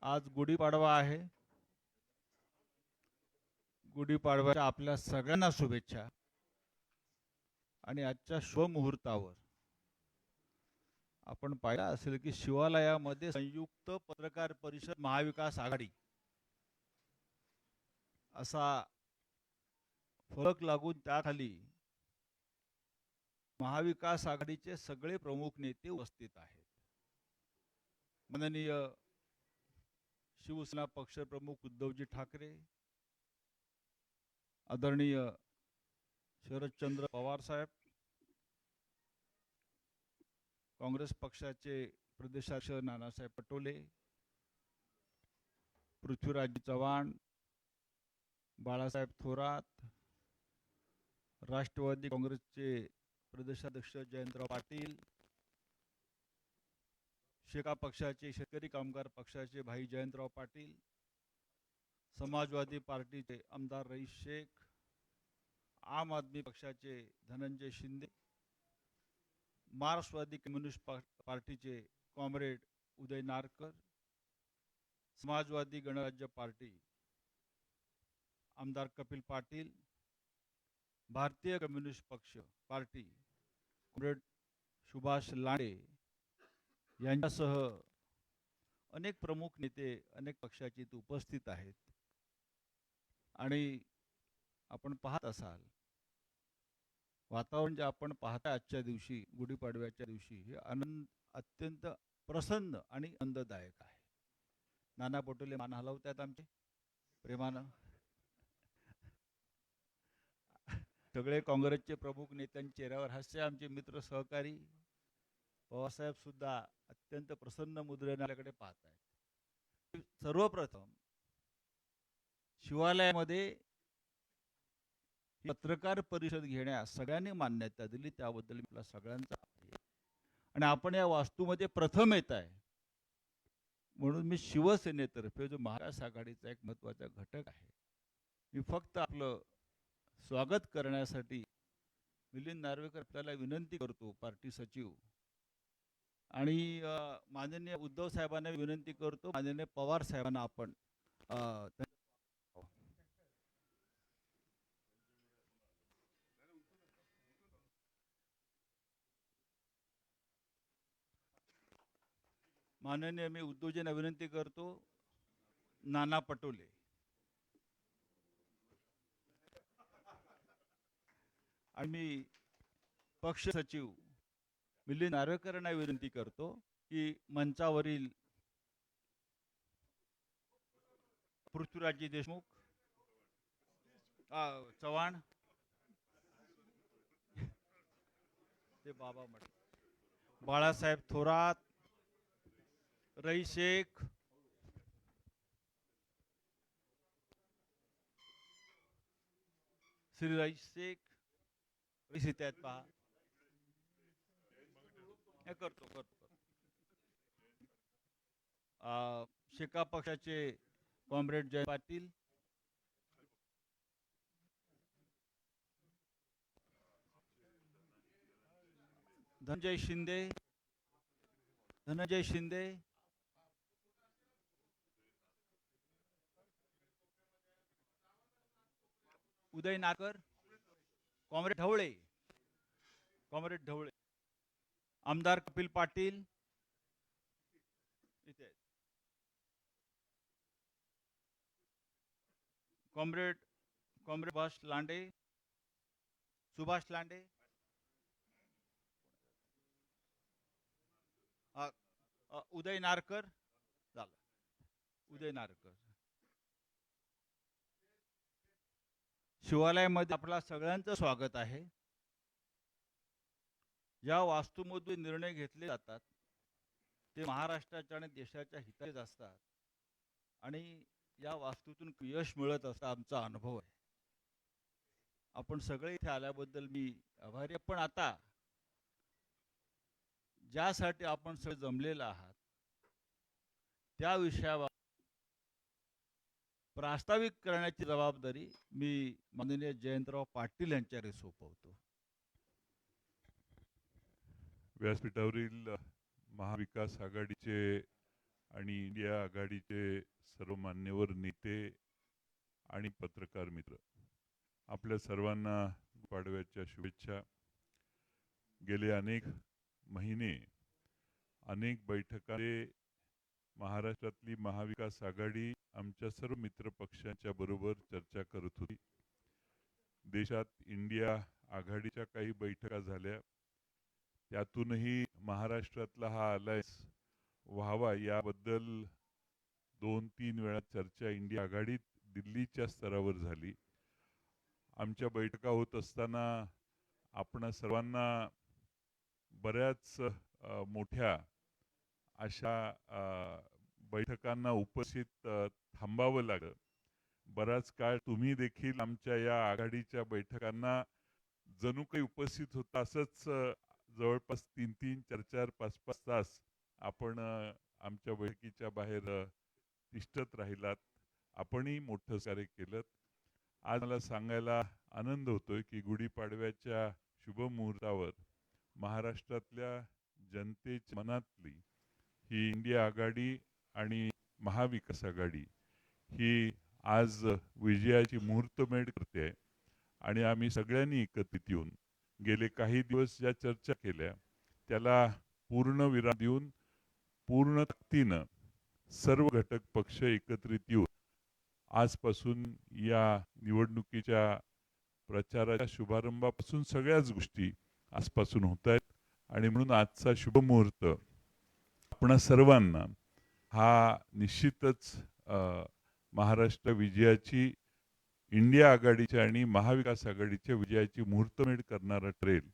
आज गुढीपाडवा आहे. गुढीपाडव्याच्या आपल्या सगळ्यांना शुभेच्छा. आणि आजच्या शुभ मुहूर्तावर आपण पाहिलं असेल की शिवालयामध्ये संयुक्त पत्रकार परिषद महाविकास आघाडी असा फलक लागून त्याखाली महाविकास आघाडीचे सगळे प्रमुख नेते उपस्थित आहेत. माननीय शिवसेना पक्षप्रमुख उद्धवजी ठाकरे, आदरणीय शरदचंद्र पवार साहेब, काँग्रेस पक्षाचे प्रदेशाध्यक्ष नानासाहेब पटोले, पृथ्वीराज चव्हाण, बाळासाहेब थोरात, राष्ट्रवादी काँग्रेसचे प्रदेशाध्यक्ष जयंतराव पाटील, शेका पक्षाचे शेतकरी कामगार पक्षाचे भाई जयंतराव पाटील, समाजवादी पार्टीचे आमदार रईस शेख, आम आदमी पक्षाचे धनंजय शिंदे, मार्क्सवादी कम्युनिस्ट पार्टीचे कॉम्रेड उदय नारकर, समाजवादी गणराज्य पार्टी आमदार कपिल पाटील, भारतीय कम्युनिस्ट पक्ष पार्टी कॉम्रेड सुभाष लांडे यांच्यासह अनेक प्रमुख नेते अनेक पक्षाचे इथे उपस्थित आहेत. आणि आपण पाहत असाल वातावरण जे आपण पाहता आजच्या दिवशी गुढीपाडव्याच्या दिवशी हे आनंद अत्यंत प्रसन्न आणि आनंददायक आहे. नाना पटोले मान हलवतात आमचे प्रेमानं. सगळे काँग्रेसचे प्रमुख नेत्यांच्या चेहऱ्यावर हास्य. आमचे मित्र सहकारी पवारसाहेब सुद्धा अत्यंत प्रसन्न मुद्रेने आपल्याकडे पाहत आहेत. सर्वप्रथम शिवालयामध्ये पत्रकार परिषद घेण्यास सगळ्यांनी मान्यता दिली, त्याबद्दल आपला सगळ्यांचा आभारी आहे. आणि आपण या वास्तूमध्ये प्रथम येत आहे म्हणून मी शिवसेनेतर्फे जो महाराष्ट्र आघाडीचा एक महत्त्वाचा घटक आहे, मी फक्त आपलं स्वागत करण्यासाठी मिलिंद नार्वेकर आपल्याला विनंती करतो, पार्टी सचिव, आणि माननीय उद्धव साहेबांना विनंती करतो, माननीय पवार साहेबांना आपण माननीय मी उद्धवजींना विनंती करतो, नाना पटोले आणि मी पक्ष सचिव मिलिंद नार्वेकरांना विनंती करतो की मंचावरील पृथ्वीराजजी देशमुख, चव्हाण, ते बाबा म्हटले, बाळासाहेब थोरात, रईस शेख, श्री रईस शेख इथे आहेत पहा. हे करतो शेका पक्षाचे कॉम्रेड जय पाटील, धनंजय शिंदे, उदय नारकर, कॉम्रेड ढवळे, आमदार कपिल पाटील इथे, कॉम्रेड सुभाष लांडे, उदय नारकर झालं, उदय नारकर. शिवालयामध्ये आपला सगळ्यांचं स्वागत आहे. या वास्तूमध्ये निर्णय घेतले जातात ते महाराष्ट्राच्या आणि देशाच्या हिताचेच असतात आणि या वास्तूतून यश मिळत असतं, आमचा अनुभव आहे. आपण सगळे इथे आल्याबद्दल मी आभारी आहे. पण आता ज्यासाठी आपण सगळे जमलेले आहात त्या विषयावर प्रास्ताविक करण्याची जबाबदारी मी माननीय जयंतराव पाटील यांच्याकडे सोपवतो. व्यासपीठावरील महाविकास आघाडीचे आणि इंडिया आघाडीचे सर्व मान्यवर नेते आणि पत्रकार मित्र, आपल्या सर्वांना पाडव्याच्या शुभेच्छा. गेले अनेक महिने अनेक बैठकांमध्ये महाराष्ट्रातली महाविकास आघाडी आमच्या सर्व मित्र पक्षांच्या बरोबर चर्चा करत होती. देशात इंडिया आघाडीच्या काही बैठका झाल्या, त्यातूनही महाराष्ट्रातला हा अलायन्स व्हावा याबद्दल 2-3 वेळा चर्चा इंडिया आघाडीत दिल्लीच्या स्तरावर झाली. आमच्या बैठका होत असताना आपण सर्वांना बऱ्याच मोठ्या अशा बैठकांना उपस्थित थांबावं लागलं. बराच काळ तुम्ही देखील आमच्या या आघाडीच्या बैठकांना जणू काही उपस्थित होता. असंच जवळपास 3-3, 4-4, 5-5 तास आपण आमच्या बैठकीच्या बाहेर तिष्ठत राहिलात. आपणही मोठं कार्य केलं. आज मला सांगायला आनंद होतोय की गुढीपाडव्याच्या शुभमुहूर्तावर महाराष्ट्रातल्या जनतेच्या मनातली ही इंडिया आघाडी आणि महाविकास आघाडी ही आज विजयाची मुहूर्तमेढ करते. आणि आम्ही सगळ्यांनी एकत्रित येऊन गेले काही दिवस ज्या चर्चा केल्या त्याला पूर्ण विराम देऊन पूर्ण ताकदीनं सर्व घटक पक्ष एकत्रित येऊन आजपासून या निवडणुकीच्या प्रचाराच्या शुभारंभापासून सगळ्याच गोष्टी आजपासून होत आहेत. आणि म्हणून आजचा शुभमुहूर्त आपणा सर्वांना हा निश्चितच महाराष्ट्र विजयाची, इंडिया आघाडीच्या आणि महाविकास आघाडीच्या विजयाची मुहूर्तमेढ करणारा ठरेल.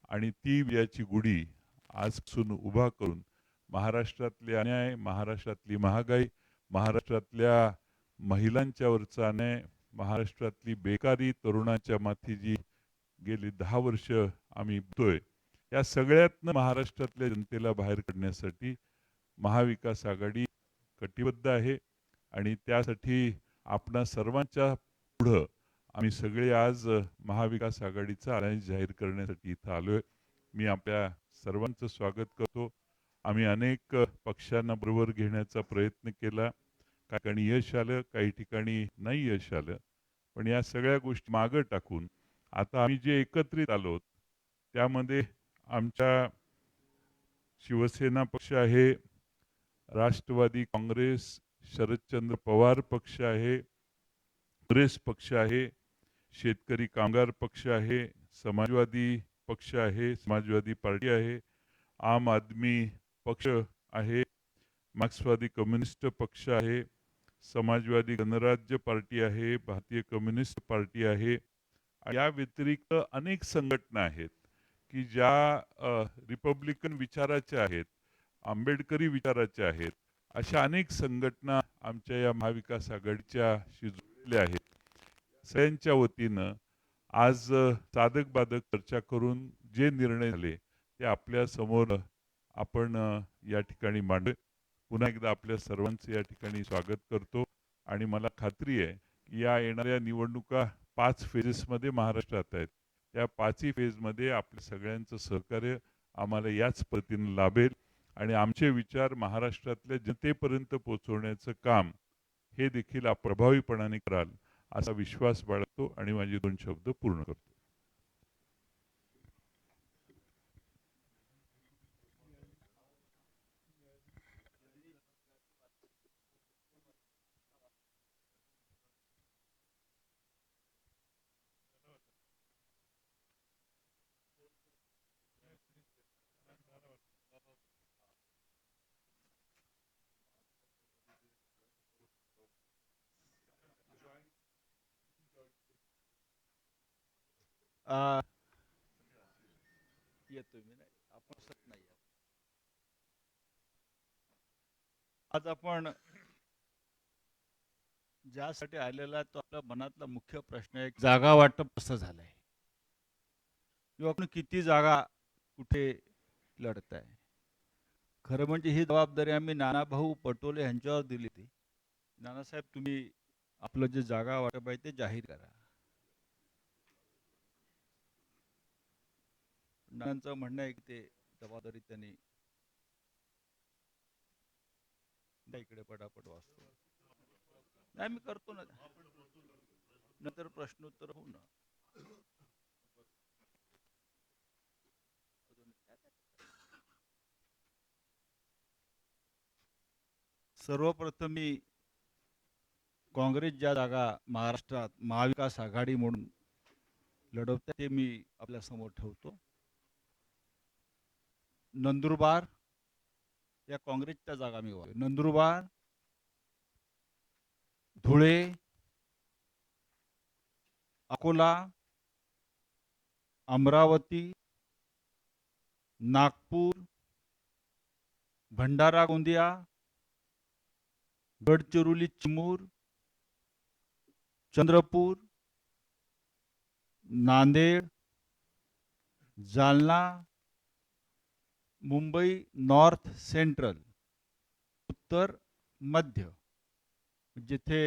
आणि ती विजयाची गुढी आजपासून उभा करून महाराष्ट्रातले अन्याय, महाराष्ट्रातली महागाई, महाराष्ट्रातल्या महिलांच्यावरचा अन्याय, महाराष्ट्रातली बेकारी, तरुणाच्या माथी जी गेली 10 वर्ष आम्ही बघतोय, या सगळ्यातनं महाराष्ट्रातल्या जनतेला बाहेर काढण्यासाठी महाविकास आघाडी कटिबद्ध आहे. आणि त्यासाठी आपणा सर्वांच्या पुढं आम्ही सगळे आज महाविकास आघाडीचा अलायन्स जाहीर करण्यासाठी इथं आलोय. मी आपल्या सर्वांचं स्वागत करतो. आम्ही अनेक पक्षांना बरोबर घेण्याचा प्रयत्न केला. काही ठिकाणी यश आलं, काही ठिकाणी नाही यश आलं. पण या सगळ्या गोष्टी मागं टाकून आता आम्ही जे एकत्रित आलो त्यामध्ये आमच्या शिवसेना पक्ष आहे, राष्ट्रवादी काँग्रेस, शरदचंद्र पवार पक्ष आहे, काँग्रेस पक्ष आहे, शेतकरी कामगार पक्ष आहे, समाजवादी पक्ष आहे, समाजवादी पार्टी आहे, आम आदमी पक्ष आहे, मार्क्सवादी कम्युनिस्ट पक्ष आहे, समाजवादी गणराज्य पार्टी आहे, भारतीय कम्युनिस्ट पार्टी आहे. या व्यतिरिक्त अनेक संघटना आहेत की ज्या रिपब्लिकन विचाराच्या आहेत, आंबेडकरी विचाराच्या आहेत. अशा अनेक संघटना आमच्या या महाविकास आघाडीच्या जोडलेल्या आहेत. सगळ्यांच्या वतीनं आज साधक बाधक चर्चा करून जे निर्णय झाले ते आपल्या समोर आपण या ठिकाणी मांडले. पुन्हा एकदा आपल्या सर्वांचं या ठिकाणी स्वागत करतो. आणि मला खात्री आहे की या येणाऱ्या निवडणुका 5 फेजेसमध्ये महाराष्ट्रात आहेत. त्या 5ही फेजमध्ये आपल्या सगळ्यांचं सहकार्य आम्हाला याच पद्धतीने लाभेल आणि आमचे विचार महाराष्ट्रातल्या जनतेपर्यंत पोहोचवण्याचं काम हे देखील आप प्रभावीपणाने कराल असा विश्वास बाळगतो आणि माझे 2 शब्द पूर्ण करतो. आ, येतोय मी नाही आपण सत नाही आहे. आज आपण ज्यासाठी आलेला आहे तो आपल्या मनातला मुख्य प्रश्न आहे, जागा वाटप कसं झालंय किंवा आपण किती जागा कुठे लढत आहे. खरं म्हणजे ही जबाबदारी आम्ही नानाभाऊ पटोले यांच्यावर दिली होती. नानासाहेब, तुम्ही आपलं जे जागा वाटप आहे ते जाहीर करा. नानांचं म्हणणं आहे की ते जबाबदारी त्यांनी त्या इकडे पटापट वाचतो. नाही मी करतो ना, नंतर प्रश्नोत्तर होऊ ना. सर्वप्रथम मी काँग्रेस ज्या जागा महाराष्ट्रात महाविकास आघाडी म्हणून लढवते ते मी आपल्या समोर ठेवतो. नंदुरबार या काँग्रेसच्या जागा मी नंदुरबार, धुळे, अकोला, अमरावती, नागपूर, भंडारा गोंदिया, गडचिरोली चिमूर, चंद्रपूर, नांदेड, जालना, मुंबई नॉर्थ सेंट्रल, उत्तर मध्य, जिथे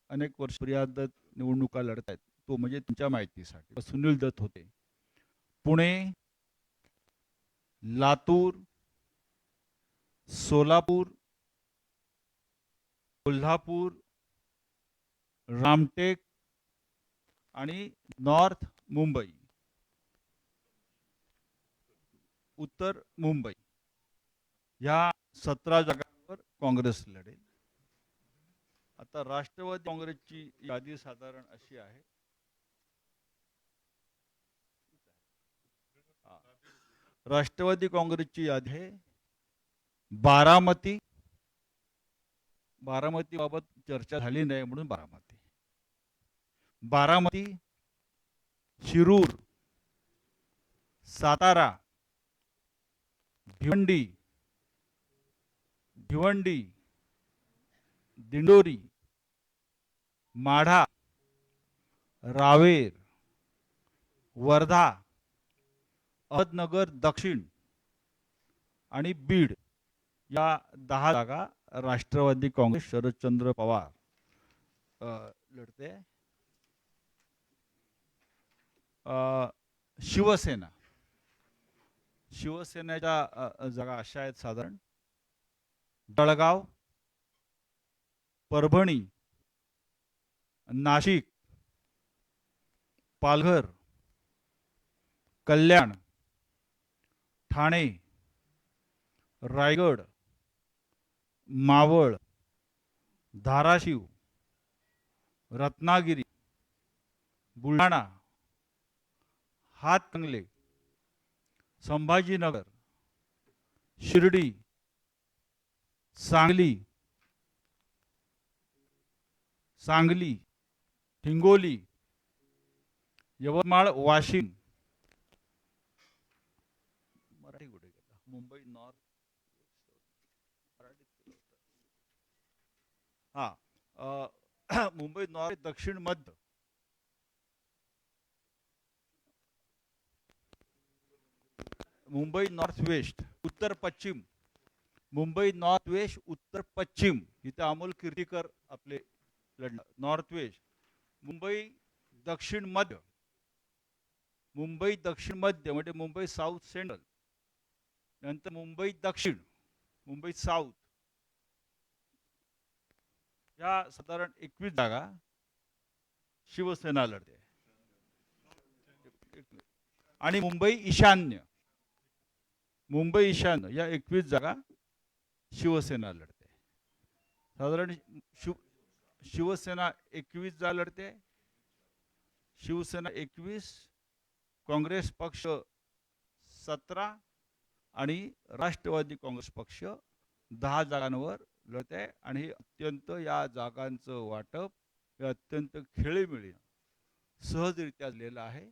अनेक वर्ष प्रियादत निवडणुका लढत आहेत तो म्हणजे तुमच्या माहितीसाठी सुनील दत्त होते. पुणे, लातूर, सोलापूर, कोल्हापूर, रामटेक आणि नॉर्थ मुंबई, उत्तर मुंबई या 17 जागांवर काँग्रेस लढेल. आता राष्ट्रवादी काँग्रेसची यादी साधारण अशी आहे. राष्ट्रवादी काँग्रेसची यादी आहे. बारामती, बारामती बाबत चर्चा झाली नाही म्हणून बारामती, बारामती, शिरूर, सातारा, भिवंडी, भिवंडी, दिंडोरी, माढा, रावेर, वर्धा, अहमदनगर दक्षिण आणि बीड या 10 जागा राष्ट्रवादी काँग्रेस शरदचंद्र पवार लढते. शिवसेना, शिवसेनेच्या जागा अशा आहेत साधारण. जळगाव, परभणी, नाशिक, पालघर, कल्याण, ठाणे, रायगड, मावळ, धाराशिव, रत्नागिरी, बुलढाणा, हातकणंगले, संभाजीनगर, शिर्डी, सांगली, हिंगोली, यवतमाळ, वाशिम, मराठी कुठे गेला, मुंबई नॉर्थ, मुंबई नॉर्थ दक्षिण मध्य, मुंबई नॉर्थ वेस्ट उत्तर पश्चिम, मुंबई नॉर्थ वेस्ट उत्तर पश्चिम, इथे अमोल कीर्तीकर आपले लढणार. नॉर्थ वेस्ट, मुंबई दक्षिण मध्य, मुंबई दक्षिण मध्य म्हणजे मुंबई साऊथ सेंट्रल, नंतर मुंबई दक्षिण, मुंबई साऊथ, या साधारण 21 जागा शिवसेना लढते. आणि मुंबई ईशान्य, मुंबई ईशान्य या 21 जागा शिवसेना लढते. साधारण शिवसेना 21 जागा लढते. शिवसेना 21, काँग्रेस पक्ष 17 आणि राष्ट्रवादी काँग्रेस पक्ष 10 जागांवर लढते. आणि अत्यंत या जागांचं वाटप हे अत्यंत खेळीमेळीनं सहजरित्या झालेलं आहे.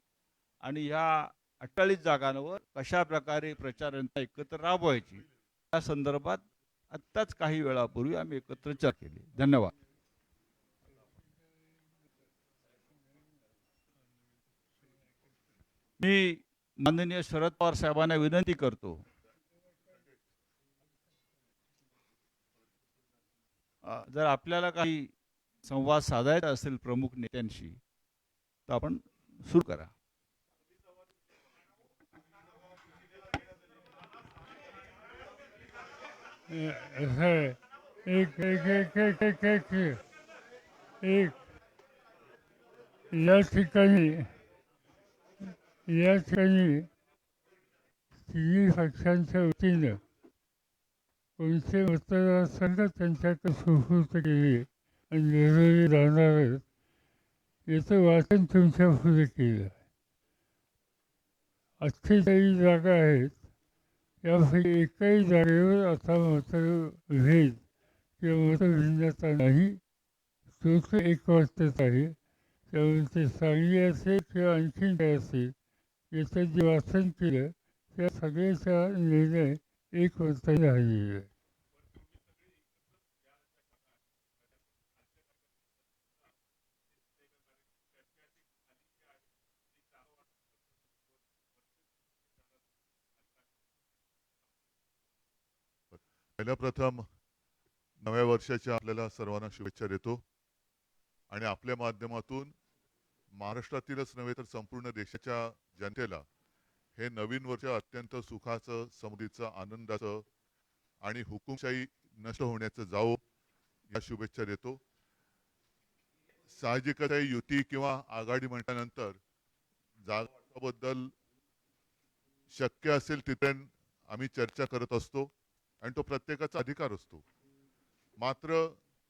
आणि या 48 जागांवर कशा प्रकारे प्रचार यंत्रणा एकत्र राबवायची या संदर्भात आत्ताच काही वेळापूर्वी आम्ही एकत्र चर्चा केली. धन्यवाद. मी माननीय शरद पवार साहेबांना विनंती करतो, जर आपल्याला काही संवाद साधायचा असेल प्रमुख नेत्यांशी तर आपण सुरू करा. एक एक एक एक एक एक एक या ठिकाणी या ठिकाणी तिन्ही पक्षांच्या वतीनं कोणते मतदारसंघ त्यांच्याकडे सुपूर्द केले आणि निवडून राहणार आहेत याचं वाचन तुमच्या पुढे केलं. 48 जागा आहेत. यापैकी एकही जागेवर आता मतभेद किंवा मतभिन्नता नाही. तोच एक वाटत आहे. त्यामुळे ते चांगली असेल किंवा आणखीन काय असेल याचं जे वाचन केलं त्या सगळ्याचा निर्णय एक मताने झालेला आहे. पहिल्या प्रथम नव्या वर्षाच्या आपल्याला सर्वांना शुभेच्छा देतो आणि आपल्या माध्यमातून महाराष्ट्रातीलच नव्हे तर संपूर्ण देशाच्या जनतेला हे नवीन वर्ष अत्यंत सुखाचं, समृद्धीचं, आनंदाचं आणि हुकुमशाही नष्ट होण्याचं जावो या शुभेच्छा देतो. साहजिकच आहे युती किंवा आघाडी म्हटल्यानंतर जागाबद्दल शक्य असेल तिथे आम्ही चर्चा करत असतो आणि तो प्रत्येकाचा अधिकार असतो. मात्र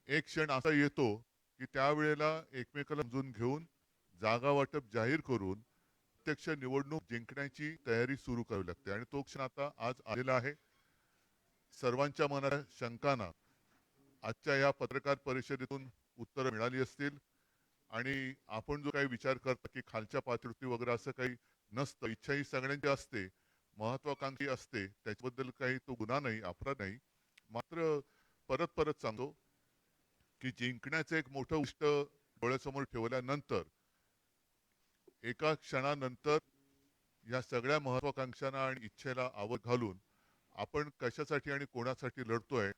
एक क्षण असा येतो की त्यावेळेला एकमेकाला समजून घेऊन जागा वाटप जाहीर करून प्रत्यक्ष निवडणूक जिंकण्याची तयारी सुरू करावी लागते आणि तो क्षण आता आज आलेला आहे. सर्वांच्या मनात शंकांना आजच्या या पत्रकार परिषदेतून उत्तरं मिळाली असतील आणि आपण जो काही विचार करता की खालच्या पातळीवरती वगैरे असं काही नसतं. इच्छा ही सगळ्यांची असते, महत्वाकांक्षी असते, त्याच्याबद्दल काही तो गुन्हा नाही, अपराध नाही. मात्र परत परत सांगतो की जिंकण्याचं एक मोठं उद्दिष्ट डोळ्यासमोर ठेवल्यानंतर एका क्षणानंतर या सगळ्या महत्वाकांक्षांना आणि इच्छेला आवड घालून आपण कशासाठी आणि कोणासाठी लढतोय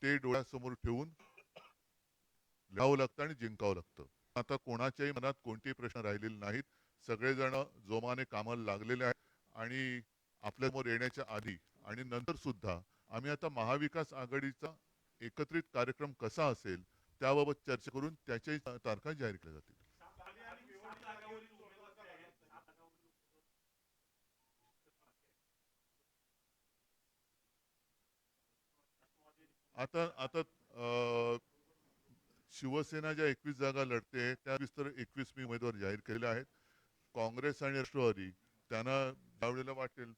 ते डोळ्यासमोर ठेवून लढावं लागतं आणि जिंकावं लागतं. आता कोणाच्याही मनात कोणतेही प्रश्न राहिलेले नाहीत. सगळेजण जोमाने कामाला लागलेले आहेत आणि आपल्यासमोर येण्याच्या आधी आणि नंतर सुद्धा आम्ही आता महाविकास आघाडीचा एकत्रित कार्यक्रम कसा असेल त्याबाबत चर्चा करून त्याच्याही तारखा जाहीर केल्या जातील. आता आता शिवसेना ज्या 21 जागा लढते त्या 21 तर 21 मी उमेदवार जाहीर केलेले आहेत. काँग्रेस आणि राष्ट्रवादी त्यांना ज्यावेळेला वाटेल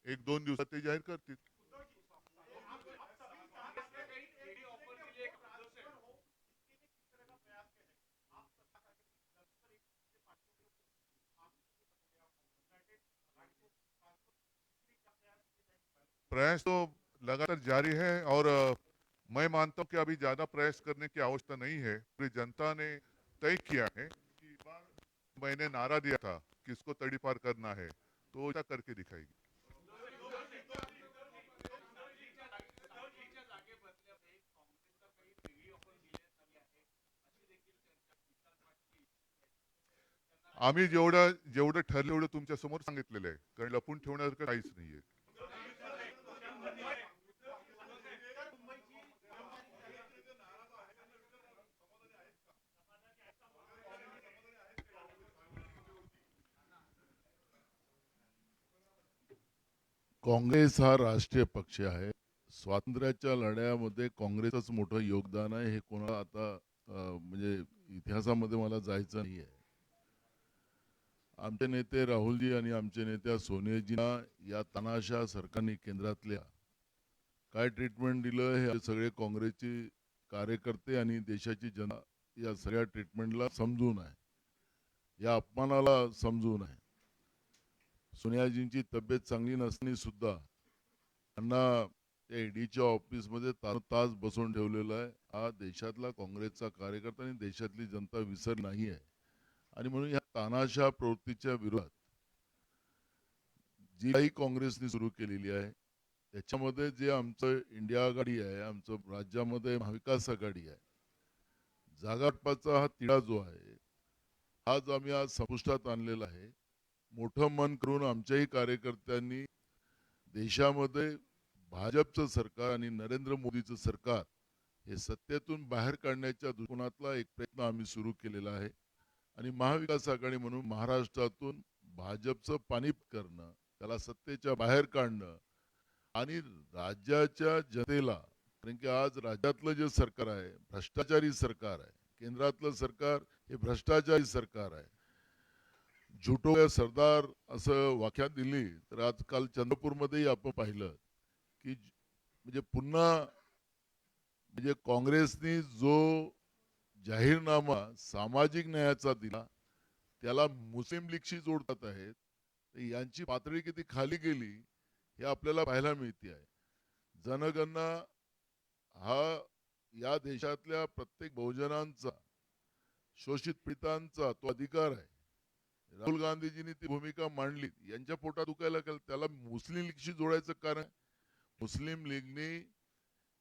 1-2 दिवसात ते जाहीर करतील. प्रयास तो लगातार जारी है और मैं मानता हूं कि अभी ज्यादा प्रयास करने की आवश्यकता नहीं है. पूरी जनता ने तय किया है कि मैंने नारा दिया था कि इसको तड़ीपार करना है तो ऐसा करके दिखाएगी. आम्ही जेवढं जेवढं ठरलं तेवढं तुमच्या समोर सांगितलेलं आहे, कारण लपून ठेवण्यासारखं काहीच नाहीये. काँग्रेस हा राष्ट्रीय पक्ष आहे. स्वातंत्र्याच्या लढ्यामध्ये काँग्रेसच मोठं योगदान आहे. हे कोणाला आता म्हणजे इतिहासामध्ये मला जायचं नाही आहे. आमचे नेते राहुलजी आणि आमचे नेत्या सोनियाजींना या तानाशा सरकारने केंद्रातल्या काय ट्रीटमेंट दिलं हे सगळे काँग्रेसचे कार्यकर्ते आणि देशाची जनता या सगळ्या ट्रीटमेंटला समजून आहे, या अपमानाला समजून आहे. सोनियाजींची तब्येत चांगली नसताना सुद्धा त्यांना ईडीच्या ऑफिसमध्ये तास बसवून ठेवलेला आहे. हा देशातला काँग्रेसचा कार्यकर्ता आणि देशातली जनता विसर नाही आहे. आणि म्हणून या तानाशा प्रवृत्तीच्या विरोधात जी काही काँग्रेसने सुरू केलेली आहे त्याच्यामध्ये जे आमचं इंडिया आघाडी आहे, आमचं राज्यामध्ये महाविकास आघाडी आहे, जागावाटपाचा हा तिढा जो आहे आज आम्ही आज संपुष्टात आणलेला आहे. मोठं मन करून आमच्याही कार्यकर्त्यांनी देशामध्ये भाजपचं सरकार आणि नरेंद्र मोदीचं सरकार हे सत्तेतून बाहेर काढण्याच्या दृष्टिकोनातला एक प्रयत्न आम्ही सुरू केलेला आहे. आणि महाविकास आघाडी म्हणून महाराष्ट्रातून भाजपचं पानिप करणं, त्याला सत्तेच्या बाहेर काढणं आणि राज्याच्या जनतेला, कारण की आज राज्यातलं जे सरकार आहे भ्रष्टाचारी सरकार आहे, केंद्रातलं सरकार हे भ्रष्टाचारी सरकार आहे. झुटो या सरदार असं व्याख्या दिली तर आजकाल चंद्रपूरमध्येही आपण पाहिलं की म्हणजे पुन्हा म्हणजे काँग्रेसने जो जाहीरनामा सामाजिक न्यायाचा दिला त्याला मुस्लिम लीगशी जोडतात आहेत. तर यांची पातळी किती खाली गेली हे आपल्याला पाहायला मिळते आहे. जनगणना हा या देशातल्या प्रत्येक बहुजनांचा, शोषित पीडितांचा तो अधिकार आहे. राहुल गांधीजींनी ती भूमिका मांडली, यांच्या पोटात दुखायला लागलं, त्याला मुस्लिम लीगशी जोडायचं कारण मुस्लिम लीगने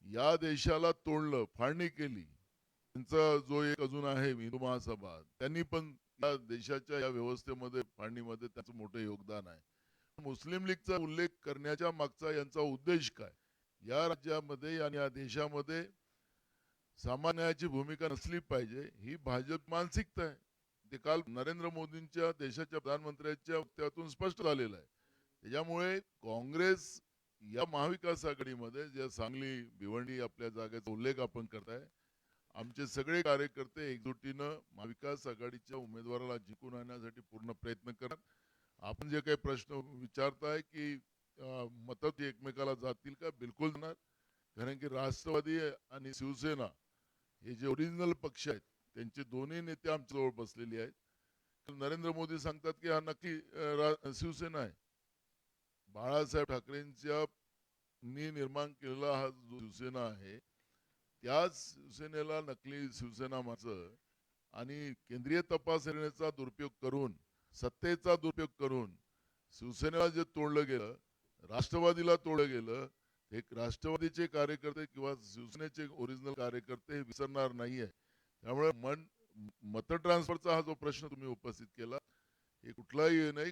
या देशाला तोडलं, फाळणी केली. त्यांचा जो एक अजून आहे हिंदू महासभा, त्यांनी पण या देशाच्या या व्यवस्थेमध्ये फाळणीमध्ये त्याचं मोठं योगदान आहे. मुस्लिम लीगचा उल्लेख करण्याच्या मागचा यांचा उद्देश काय? या राज्यामध्ये आणि या देशामध्ये सामान्याची भूमिका नसली पाहिजे ही भाजप मानसिकता आहे. ते काल नरेंद्र मोदींच्या देशाच्या प्रधानमंत्र्यांच्या वक्तव्यातून स्पष्ट झालेलं आहे. त्याच्यामुळे काँग्रेस या महाविकास आघाडीमध्ये ज्या सांगली भिवंडी आपल्या जागेचा उल्लेख आपण करताय, आमचे सगळे कार्यकर्ते एकजुटीनं महाविकास आघाडीच्या उमेदवाराला जिंकून आणण्यासाठी पूर्ण प्रयत्न करतात. आपण जे काही प्रश्न विचारताय की मतं एकमेकाला जातील का, बिलकुल जाणार. कारण की राष्ट्रवादी आणि शिवसेना हे जे ओरिजिनल पक्ष आहेत त्यांचे दोन्ही नेते आमच्याजवळ बसलेले आहेत. नरेंद्र मोदी सांगतात की हा नक्की शिवसेना आहे. बाळासाहेब ठाकरेंच्या निर्माण केलेला हा जो शिवसेना आहे त्याच शिवसेनेला नकली शिवसेना माणसं आणि केंद्रीय तपास यंत्रणेचा दुरुपयोग करून, सत्तेचा दुरुपयोग करून शिवसेनेला जे तोडलं गेलं, राष्ट्रवादीला तोडलं गेलं, एक राष्ट्रवादीचे कार्यकर्ते किंवा शिवसेनेचे ओरिजिनल कार्यकर्ते हे विसरणार नाहीये. त्यामुळे मत ट्रान्सफरचा हा जो प्रश्न तुम्ही उपस्थित केला हे कुठलाही नाही,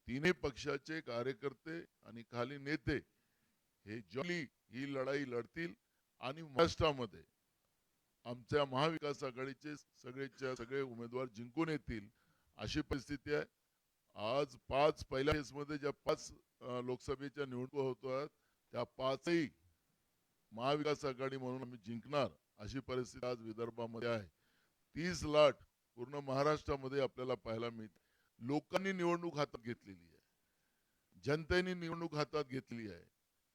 तिन्ही पक्षाचे कार्यकर्ते आणि खाली नेते हे जॉली ही लढाई लढतील आणि महाराष्ट्रामध्ये आमच्या महाविकास आघाडीचे सगळे उमेदवार जिंकून येतील अशी परिस्थिती आहे. आज पहिल्या फेजमध्ये ज्या 5 लोकसभेच्या निवडणुका होतात त्या 5ही महाविकास आघाडी म्हणून आम्ही जिंकणार अशी परिस्थिती आज विदर्भामध्ये आहे. 30 लाट पूर्ण महाराष्ट्रामध्ये आपल्याला पाहायला मिळते. लोकांनी निवडणूक हातात घेतलेली आहे, जनतेने निवडणूक हातात घेतली आहे.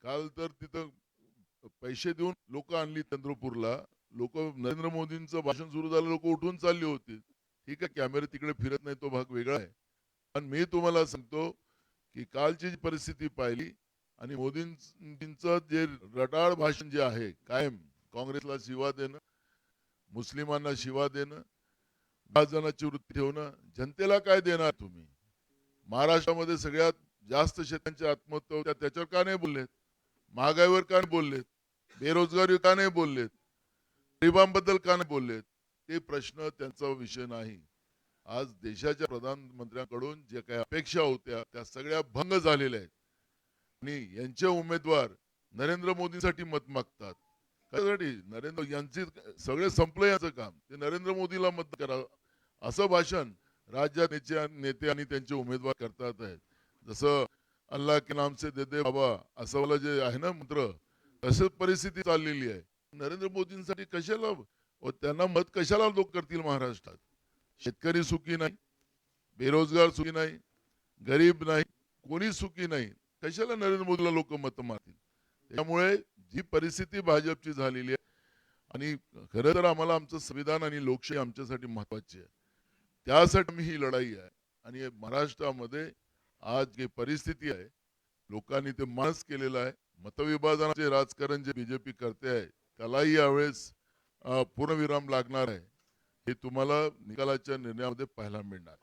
काल तर तिथं पैसे देऊन लोक आणली चंद्रपूरला. लोक नरेंद्र मोदींचं भाषण सुरू झालं, लोक उठून चालली होती. ठीक आहे, कॅमेरे तिकडे फिरत नाही, तो भाग वेगळा आहे. पण मी तुम्हाला सांगतो की कालची जी परिस्थिती पाहिली आणि मोदींचं जे रटाळ भाषण जे आहे, कायम काँग्रेसला शिवा देणं, मुस्लिमांना शिवा देणं, विभाजनाची वृत्ती ठेवणं, जनतेला काय देणार तुम्ही? महाराष्ट्रामध्ये सगळ्यात जास्त शेतकऱ्यांच्या आत्महत्या होत्या, त्याच्यावर का नाही बोललेत? महागाईवर का नाही बोललेत? बेरोजगारी का नाही बोललेत? गरिबांबद्दल का नाही बोललेत? ते प्रश्न त्यांचा विषय नाही. आज देशाच्या प्रधानमंत्र्यांकडून जे काही अपेक्षा होत्या त्या सगळ्या भंग झालेल्या आहेत आणि यांचे उमेदवार नरेंद्र मोदींसाठी मत मागतात. कशासाठी? नरेंद्र यांचे सगळे संपलं याचं काम, ते नरेंद्र मोदीला मत करा असं भाषण राज्यात नेते आणि त्यांचे उमेदवार करतात आहेत. जसं अल्लाह के नाम से दे दे बाबा असं वाला जे आहे ना मंत्र, तसंच परिस्थिती चाललेली आहे. नरेंद्र मोदींसाठी कशाला त्यांना मत कशाला लोक करतील महाराष्ट्रात? शेतकरी सुखी नाही, बेरोजगार सुखी नाही, गरीब नाही, कोणी सुखी नाही. कशाला नरेंद्र मोदीला लोक मत मारतील? त्यामुळे जी परिस्थिती भाजपची झालेली आहे आणि खरं तर आम्हाला आमचं संविधान आणि लोकशाही आमच्यासाठी महत्वाची आहे. त्यासाठी मी ही लढाई आहे. आणि महाराष्ट्रामध्ये आज जी परिस्थिती आहे लोकांनी ते मानस केलेलं आहे. मतविभाजनाचे राजकारण जे बीजेपी करते आहे त्यालाही यावेळेस पूर्णविराम लागणार आहे. हे तुम्हाला निकालाच्या निर्णयामध्ये पाहायला मिळणार.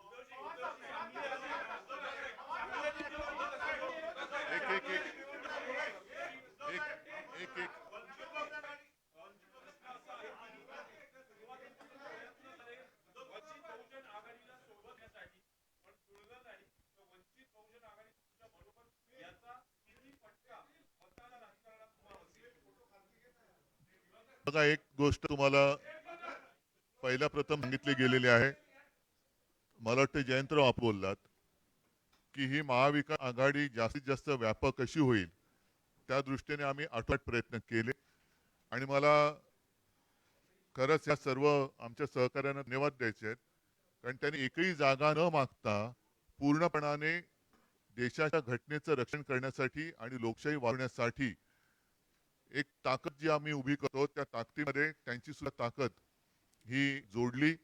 बघा, एक गोष्ट तुम्हाला पहिल्या प्रथम सांगितली गेलेली आहे. मला वाटतं जयंतराव आप बोललात की ही महाविकास आघाडी जास्तीत जास्त व्यापक कशी होईल त्या दृष्टीने आम्ही आठवट प्रयत्न केले आणि मला खरंच या सर्व आमच्या सहकार्यांना धन्यवाद द्यायचे आहेत, कारण त्यांनी एकही जागा न मागता पूर्णपणाने देशाच्या घटनेचं रक्षण करण्यासाठी आणि लोकशाही वाढवण्यासाठी एक ताकद जी आम्ही उभी करतो त्या ताकदीमध्ये त्यांची सुद्धा ताकद ही जोडली.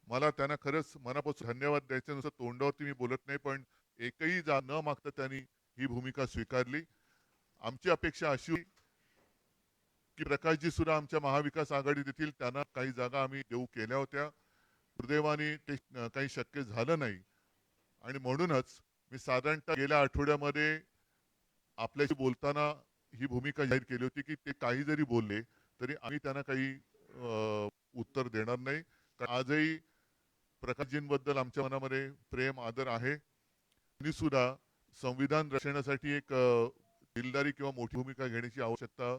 मला त्यांना खरंच मनापासून धन्यवाद द्यायचे. नुसतं तोंडावरती मी बोलत नाही, पण एकही न मागता त्यांनी ही भूमिका स्वीकारली. आमची अपेक्षा अशी होती की प्रकाशजी सुद्धा आमच्या महाविकास आघाडीत येतील. त्यांना काही जागा आम्ही देऊ केल्या होत्या. दुर्दैवाने ते काही शक्य झालं नाही आणि म्हणूनच मी साधारणतः गेल्या आठवड्यामध्ये आपल्याशी बोलताना ही भूमिका जाहीर केली होती की ते काही जरी बोलले तरी आम्ही त्यांना काही उत्तर देणार नाही. कारण आजही प्रकाशजींबद्दल आमच्या मनामध्ये प्रेम आदर आहे. त्यांनी सुद्धा संविधान रक्षणासाठी एक दिलदारी किंवा मोठी भूमिका घेण्याची आवश्यकता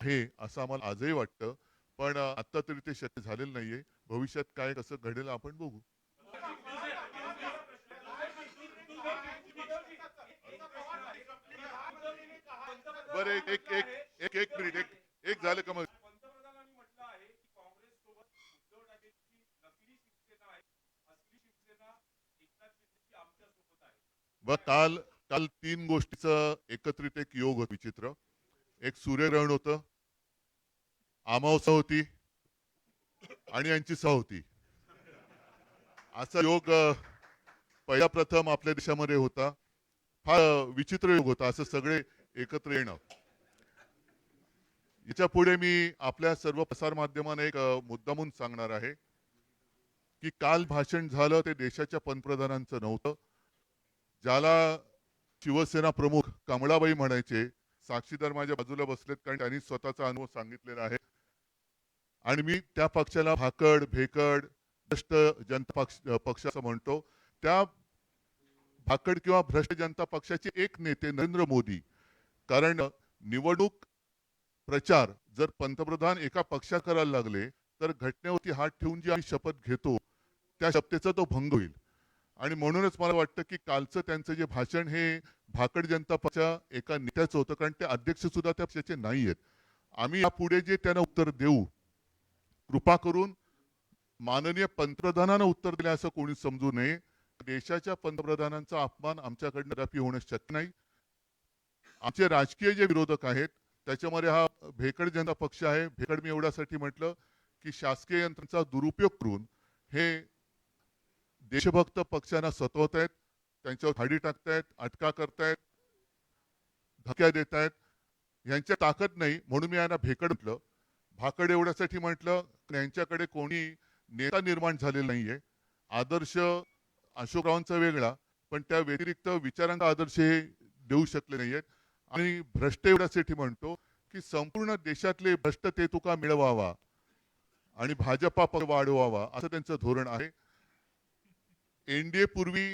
आहे असं आम्हाला आजही वाटतं. पण आता तरी ते शक्य झालेलं नाहीये. भविष्यात काय कसं घडेल आपण बघू. बरं एक एक एक एक एक मिनिट एक झालं का मग. काल काल 3 गोष्टीचं एकत्रित एक योग होत विचित्र. एक सूर्यग्रहण होतं, अमावस्या होती आणि यांची सहा होती. असा योग पहिला प्रथम आपल्या देशामध्ये होता. फार विचित्र योग होता असं सगळे एकत्र येणं. याच्या पुढे मी आपल्या सर्व प्रसार माध्यमांना एक मुद्दामून सांगणार आहे की काल भाषण झालं ते देशाच्या पंतप्रधानांचं नव्हतं. ज्याला शिवसेना प्रमुख कमळाबाई म्हणायचे, साक्षीदार माझ्या बाजूला बसलेत कारण त्यांनी स्वतःचा अनुभव सांगितलेला आहे. आणि मी त्या पक्षाला भाकड भेकड भ्रष्ट जनता पक्ष असं म्हणतो. त्या भाकड किंवा भ्रष्ट जनता पक्षाचे एक नेते नरेंद्र मोदी, कारण निवडणूक प्रचार जर पंतप्रधान एका पक्षात करायला लागले तर घटनेवरती हात ठेवून जी आम्ही शपथ घेतो त्या शपथेचा तो भंग होईल. आणि म्हणूनच मला वाटतं की कालचं त्यांचं जे भाषण हे भाकड जनता पक्षा एका नेत्याचं होतं, कारण ते अध्यक्ष सुद्धा त्या पक्षाचे नाही आहेत. आम्ही यापुढे जे त्यांना उत्तर देऊ, कृपा करून माननीय पंतप्रधानांना उत्तर दिले असं कोणी समजू नये. देशाच्या पंतप्रधानांचा अपमान आमच्याकडनं कदापि होणं शक्य नाही. आमचे राजकीय जे विरोधक आहेत त्याच्यामध्ये हा भेकड जनता पक्ष आहे. भेकड मी एवढ्यासाठी म्हटलं की शासकीय यंत्रणेचा दुरुपयोग करून हे देशभक्त पक्षांना सतवतायत, त्यांच्यावर खाडी टाकतायत, अटका करतायत, धक्या देतायत. यांच्या ताकद नाही म्हणून मी यांना भेकड म्हटलं. भाकड एवढ्यासाठी म्हटलं यांच्याकडे कोणी नेता निर्माण झालेला नाहीये. आदर्श अशोकरावांचा वेगळा, पण त्या व्यतिरिक्त विचारांचा आदर्श हे देऊ शकले नाहीयेत. आणि भ्रष्ट एवढ्यासाठी म्हणतो की संपूर्ण देशातले भ्रष्ट ते तुका मिळवावा आणि भाजपा पक्ष वाढवावा असं त्यांचं धोरण आहे. एनडीए पूर्वी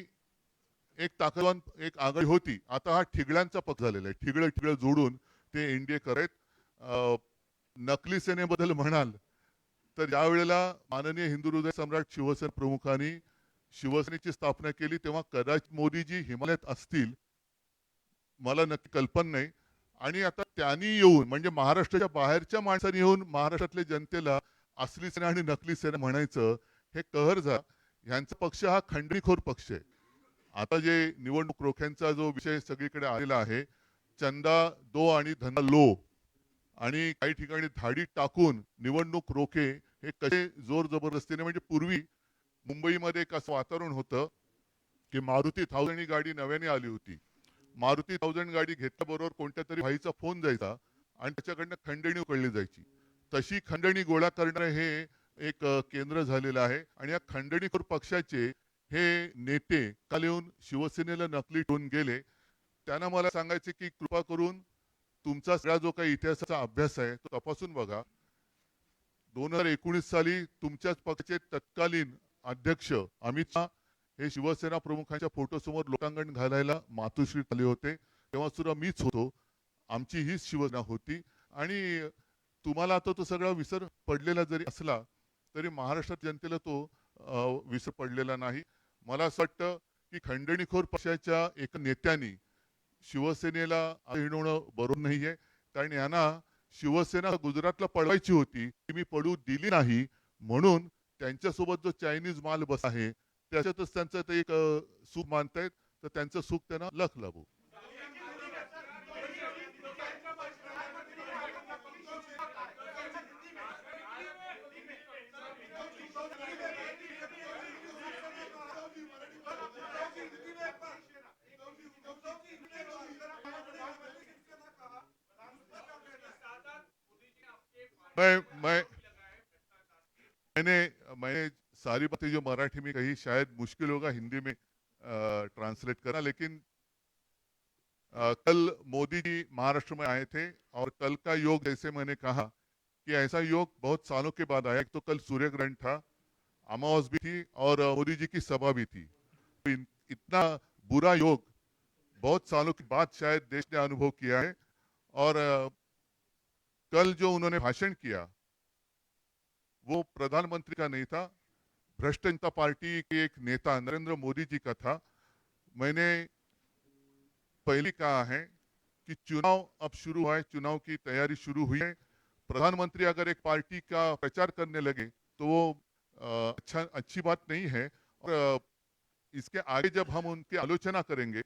एक ताकदवान एक आघाडी होती, आता हा ठिगळ्यांचा पक्ष झालेला आहे. ठिगळं जोडून ते एनडीए करत. नकली सेनेबद्दल म्हणाल तर यावेळेला माननीय हिंदू हृदय सम्राट शिवसेना प्रमुखांनी शिवसेनेची स्थापना केली तेव्हा कदाचित मोदीजी हिमालयात असतील, मला नक्की कल्पना नाही. आणि आता त्यांनी येऊन म्हणजे महाराष्ट्राच्या बाहेरच्या माणसांनी येऊन महाराष्ट्रातल्या जनतेला असली सेना आणि नकली सेना म्हणायचं हे कहर जा. ह्यांचा पक्ष हा खंडणीखोर पक्ष आहे. आता जे निवडणूक रोख्यांचा जो विषय सगळीकडे आलेला आहे, चंदा दो आणि धंदा लो, आणि काही ठिकाणी धाडी टाकून निवडणूक रोखे हे कसे जोर जबरदस्तीने, म्हणजे पूर्वी मुंबईमध्ये एक असं वातावरण होतं की मारुती 1000 गाडी नव्याने आली होती. मारुती 1000 गाडी घेतल्याबरोबर कोणत्या तरी भाईचा फोन जायचा आणि त्याच्याकडनं खंडणी उकळली जायची. तशी खंडणी गोळा करणारे हे एक केंद्र झालेलं आहे. आणि या खंडणीखोर पक्षाचे हे नेते काल येऊन शिवसेनेला नकली ठेवून गेले. त्यांना मला सांगायचे की कृपा करून तुमचा सगळा जो काही इतिहासाचा अभ्यास आहे तो तपासून बघा. 2019 साली तुमच्याच पक्षाचे तत्कालीन अध्यक्ष अमित शहा हे शिवसेना प्रमुखांच्या फोटो समोर लोटांगण घालायला मातोश्रीत आले होते. तेव्हा सुद्धा मीच होतो. आमची हीच शिवसेना होती. आणि तुम्हाला आता तो सगळा विसर पडलेला जरी असला तरी महाराष्ट्रात जनतेला तो विसर पडलेला नाही. मला असं वाटतं की खंडणीखोर पक्षाच्या एका नेत्याने शिवसेनेला हिणवणं बरोबर नाहीये. कारण यांना शिवसेना गुजरातला पळवायची होती, ती मी पडू दिली नाही. म्हणून त्यांच्यासोबत जो चायनीज माल बस आहे त्याच्यातच त्यांचं ते एक सुख मानतायत. तर त्यांचं सुख त्यांना लख लाभो. मैं मैंने मैंने सारी बातें जो मराठी में कही शायद मुश्किल होगा हिंदी में ट्रांसलेट करना, लेकिन कल मोदी जी महाराष्ट्र में आए थे और कल का योग जैसे मैंने कहा कि ऐसा योग बहुत सालों के बाद आया. एक तो कल सूर्य ग्रहण था, अमावस भी थी और मोदी जी की सभा भी थी. तो इतना बुरा योग बहुत सालों के बाद शायद देश ने अनुभव किया है. और कल जो उन्होंने भाषण किया वो प्रधानमंत्री का नहीं था, भ्रष्ट जनता पार्टी के एक नेता नरेंद्र मोदी जी का था. मैंने पहले कहा है कि चुनाव अब शुरू हुआ है, चुनाव की तैयारी शुरू हुई है. प्रधानमंत्री अगर एक पार्टी का प्रचार करने लगे तो वो अच्छी बात नहीं है. और इसके आगे जब हम उनकी आलोचना करेंगे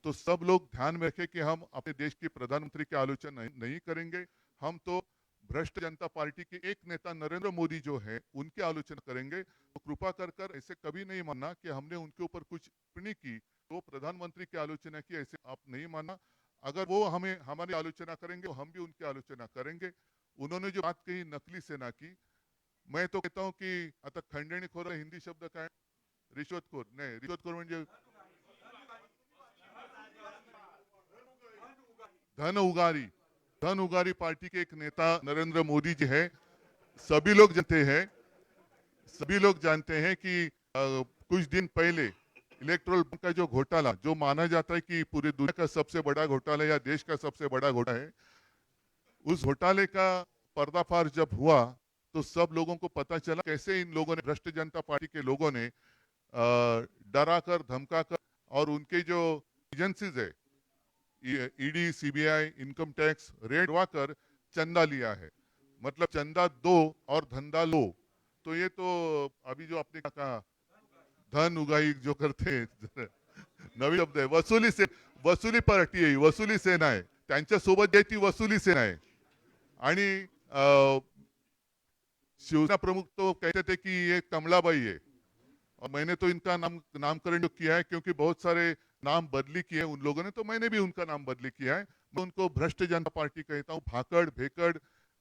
तो सब लोग ध्यान में रखें कि हम अपने देश के प्रधानमंत्री की आलोचना नहीं करेंगे. हम तो भ्रष्ट जनता पार्टी के एक नेता नरेंद्र मोदी जो है उनकी आलोचना करेंगे. तो कृपा कर ऐसे कभी नहीं मानना कि हमने उनके ऊपर कुछ टिप्पणी की तो प्रधानमंत्री की आलोचना की, ऐसे आप नहीं मानना. अगर वो हमें हमारी आलोचना करेंगे तो हम भी उनकी आलोचना करेंगे. उन्होंने जो बात कही नकली सेना की, मैं तो कहता हूँ कि आता खंडणीखोर हिंदी शब्द काय, रिश्वतखोर नाही, रिश्वतखोर म्हणजे धन उगारी. धन उगारी पार्टी के एक नेता नरेंद्र मोदी जी है. सभी लोग जानते हैं कि कुछ दिन पहले इलेक्ट्रल का जो घोटाला, जो माना जाता है कि पूरी दुनिया का सबसे बड़ा घोटाला या देश का सबसे बड़ा घोटाला है, उस घोटाले का पर्दाफाश जब हुआ तो सब लोगों को पता चला कैसे इन लोगों ने, भ्रष्ट जनता पार्टी के लोगों ने डरा कर धमका कर और उनके जो एजेंसीज है ED, CBI, income tax raid कर चंदा लिया है. मतलब चंदा दो और धंधा लो. तो ये तो अभी जो आपने कहा धन उगाई जो करते हैं नवीन शब्द आहे. वसुली पार्टी आहे, वसुली सेना आहे. त्यांच्यासोबत ती वसुली सेना आहे. आणि शिवसेना प्रमुख तो कहते थे कि ये कमलाबाई है. और मैंने तो इनका नामकरण जो किया है क्योंकि बहुत सारे नाम बदली किए उन लोगों ने, तो मैंने भी उनका नाम बदली किया है. मैं उनको भ्रष्ट जनता पार्टी कहता हूँ. भाकड़ भेकड़,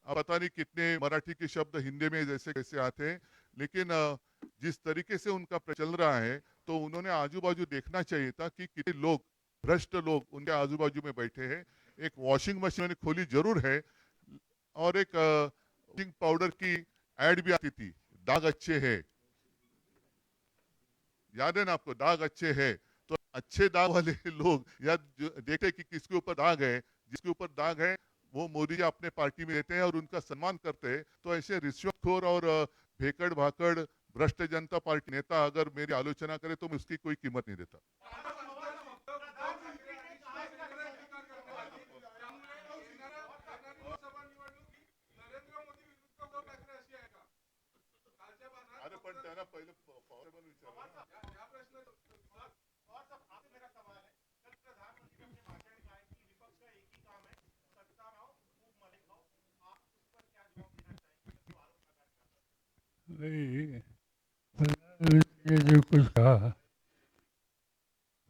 पता नहीं कितने मराठी के शब्द हिंदी में जैसे कैसे आते हैं. लेकिन जिस तरीके से उनका चल रहा है तो उन्होंने आजू बाजू देखना चाहिए था कि कितने लोग, भ्रष्ट लोग उनके आजू बाजू में बैठे हैं. एक वॉशिंग मशीन खोली जरूर है और एक वॉशिंग पाउडर की एड भी आती थी, दाग अच्छे है. याद है ना आपको, दाग अच्छे है. तो अच्छे दाग वाले लोग या देखते कि किसके ऊपर दाग है, जिसके ऊपर दाग है वो मोदी जी अपने पार्टी में रहते हैं और उनका सम्मान करते हैं. तो ऐसे रिश्वतखोर और भेकड़ भाकड़ भ्रष्ट जनता पार्टी नेता अगर मेरी आलोचना करे तो मैं उसकी कोई कीमत नहीं देता. अरे पण त्यांना पहिले पॉसिबल विचारलं ना. भाई, प्रधानमंत्री ने जो कुछ कहा,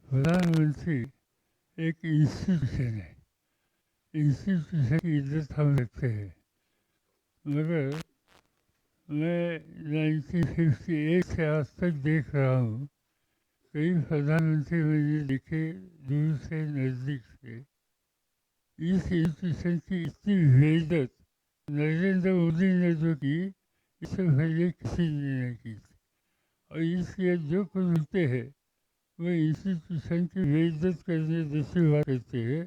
प्रधानमंत्री एक इंस्टीट्यूशन है. इंस्टीट्यूशन की इज्जत हम रखते हैं. मगर मैं 1958 से आज तक देख रहा हूँ कई प्रधानमंत्री मैंने देखे दूर से नज़दीक से. इस इंस्टीट्यूशन की इतनी बेइज्जत नरेंद्र मोदी ने जो की, इससे पहले किसी ने नहीं की. और इसलिए जो कुछ होते हैं वो इंस्टीट्यूशन की बेइज्जत करने जैसी बात करते हैं.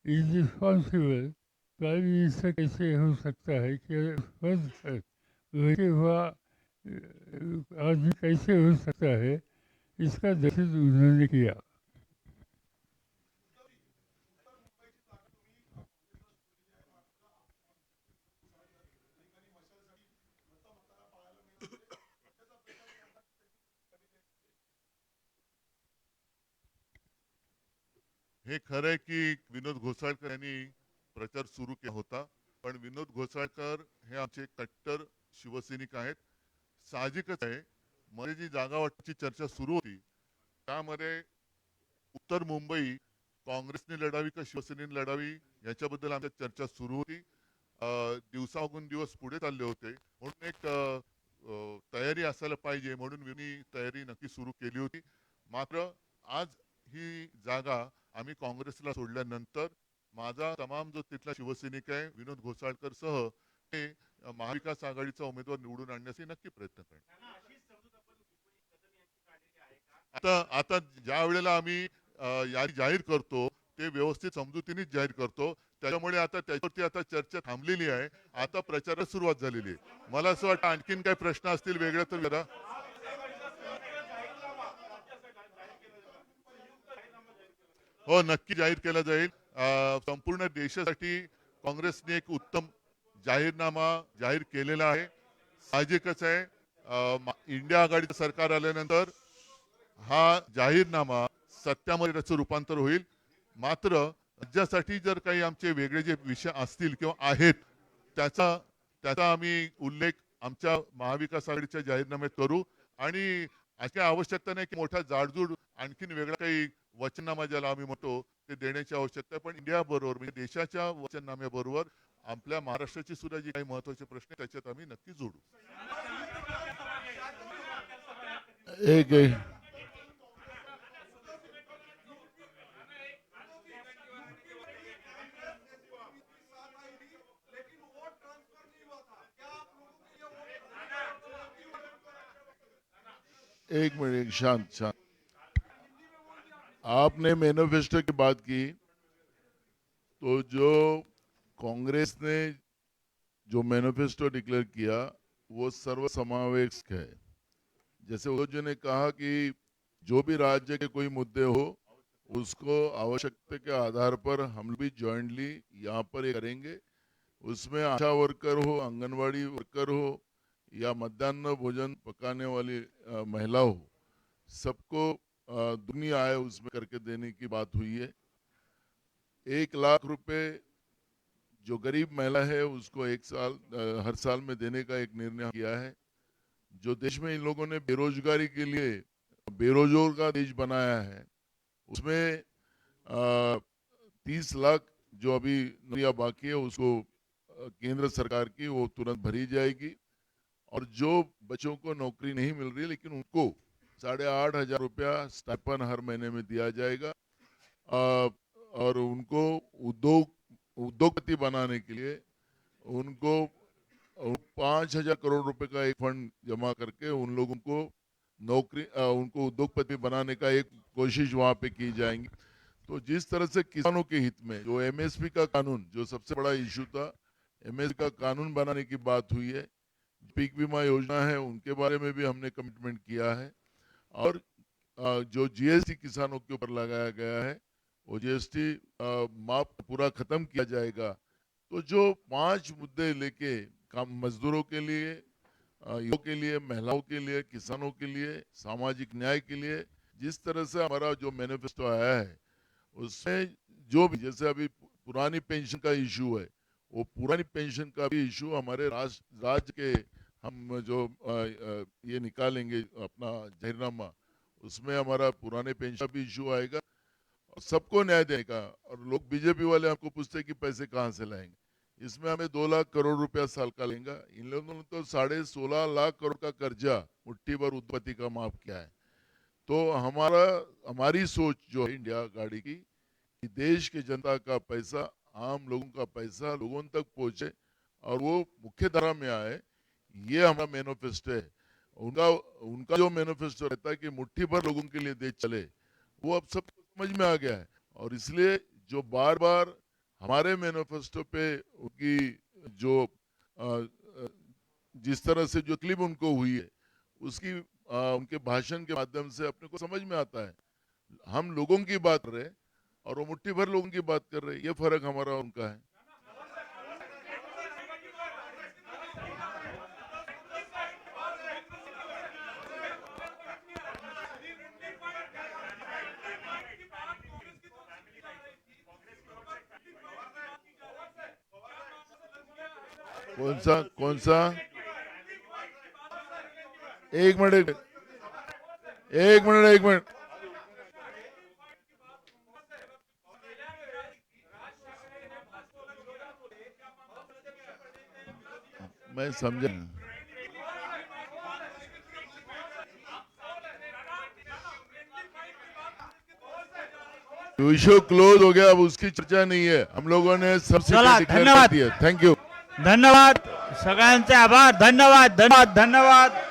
इज रिस्पॉन्सिबल प्राइम मिनिस्टर कैसे हो सकता है कि पद पर बैठे हुआ आदमी कैसे हो सकता है, इसका दर्शन उन्होंने किया। हे खरं आहे की विनोद घोसाळकर यांनी प्रचार सुरू केला होता, पण विनोद घोसाळकर हे आमचे कट्टर शिवसैनिक आहेत. साहजिकच आहे, मध्ये जी जागा वाटपाची चर्चा सुरू होती त्यामध्ये उत्तर मुंबई काँग्रेसने लढावी का शिवसेनेने लढावी याच्याबद्दल आमच्या चर्चा सुरू होती. दिवसामागून दिवस पुढे चालले होते, म्हणून एक तयारी असायला पाहिजे म्हणून मी तयारी नक्की सुरू केली होती. मात्र आज ही जागा आम्ही काँग्रेसला सोडल्यानंतर माझा तमाम जो तिथला शिवसैनिक आहे विनोद घोसाळकर सह ते महाविकास आघाडीचा उमेदवार निवडून आणण्यासाठी नक्की प्रयत्न करणार. आता आता ज्या वेळेला आम्ही यादी जाहीर करतो ते व्यवस्थित समजुतीनेच जाहीर करतो. त्याच्यामुळे आता त्याच्यावरती आता चर्चा थांबलेली आहे. आता प्रचारास सुरुवात झालेली आहे. मला असं वाटतं आणखीन काही प्रश्न असतील वेगळे तर विचारा. हो, नक्की जाहीर केला जाईल. संपूर्ण देशासाठी काँग्रेसने एक उत्तम जाहीरनामा जाहीर केलेला आहे. साहजिकच आहे, इंडिया आघाडीचं सरकार आल्यानंतर हा जाहीरनामा सत्यामध्ये त्याचं रूपांतर होईल. मात्र राज्यासाठी जर काही आमचे वेगळे जे विषय असतील किंवा आहेत त्याचा त्याचा आम्ही उल्लेख आमच्या महाविकास आघाडीच्या जाहीरनाम्यात करू. आणि अशी आवश्यकता नाही की मोठा जाडजूड आणखीन वेगळा काही वचननामा ज्याला आम्ही म्हणतो ते देण्याची आवश्यकता आहे. पण इंडिया बरोबर म्हणजे देशाच्या वचननाम्याबरोबर आपल्या महाराष्ट्राची सुद्धा जी काही महत्वाचे प्रश्न आहेत त्याच्यात आम्ही नक्की जोडू. एक एक एक मिनट, शांत शांत। आपने मैनिफेस्टो की बात की, तो जो कांग्रेस ने जो मैनिफेस्टो डिक्लेयर किया वो सर्वसमावेशक है। जैसे वो जो ने कहा कि जो भी राज्य के कोई मुद्दे हो उसको आवश्यकता के आधार पर हम भी जॉइंटली यहाँ पर ये करेंगे। उसमें आशा वर्कर हो, आंगनवाड़ी वर्कर हो या मध्याह्न भोजन पकाने वाली महिला हो, सबको दुनी आय उसमें करके देने की बात हुई है। 1 लाख रुपए जो गरीब महिला है उसको हर साल में देने का एक निर्णय किया है। जो देश में इन लोगों ने बेरोजगारी के लिए बेरोजगार का देश बनाया है उसमें 30 लाख जो अभी नौकरियां बाकी है उसको केंद्र सरकार की वो तुरंत भरी जाएगी। और जो बच्चों को नौकरी नहीं मिल रही लेकिन उनको 8,500 रुपया स्टाइपन हर महीने में दिया जाएगा। और उनको उद्योगपति बनाने के लिए उनको 5,000 करोड़ रुपए का एक फंड जमा करके उन लोगों को उनको उद्योगपति बनाने का एक कोशिश वहां पे की जाएंगी। तो जिस तरह से किसानों के हित में जो एमएसपी का कानून जो सबसे बड़ा इशू था, एमएसपी का कानून बनाने की बात हुई है। पीक बीमा योजना है उनके बारे में भी हमने कमिटमेंट किया है। और जो जीएसटी किसानों के ऊपर लगाया गया है वो जीएसटी माफ पूरा खत्म किया जाएगा। तो जो 5 मुद्दे लेके काम मजदूरों के लिए, युवाओं के लिए, महिलाओं के लिए, किसानों के लिए, सामाजिक न्याय के लिए जिस तरह से हमारा जो मैनिफेस्टो आया है उसमें जो भी जैसे अभी पुरानी पेंशन का इशू है वो पुरानी पेंशन का भी इशू हमारे राज्य के हम जो ये निकालेंगे अपना जाहिरनामा उसमें हमारा पुराने पेंशन भी इशू आएगा और सबको न्याय देने का। और लोग बीजेपी वाले हमको पूछते हैं कि पैसे कहाँ से लाएंगे, इसमें हमें 2 लाख करोड़ रुपया साल का लेंगे। इन लोगों ने तो 16.5 लाख करोड़ का कर्जा मुट्ठी भर उद्योगपति का माफ किया है। तो हमारी सोच जो है इंडिया गाड़ी की कि देश की जनता का पैसा, आम लोगों का पैसा लोगों तक पहुंचे और वो मुख्य धारा में आए, ये हमारा मैनिफेस्टो है। उनका जो मैनिफेस्टो रहता है कि मुट्ठी भर लोगों के लिए देश चले, वो अब सबको समझ में आ गया है। और इसलिए जो बार बार हमारे मैनिफेस्टो पे उनकी जो जिस तरह से जो क्लिप उनको हुई है उसकी उनके भाषण के माध्यम से अपने को समझ में आता है हम लोगों की बात कर रहे हैं और वो मुट्ठी भर लोगों की बात कर रहे हैं, ये फर्क हमारा और उनका है। कौन सा एक मिनट मैं समझा। इशू क्लोज हो गया, अब उसकी चर्चा नहीं है, हम लोगों ने सबसे चला, डिक्लेअर कर धन्यवाद। दिया। Thank you. धन्यवाद सगळ्यांचे आभार. धन्यवाद.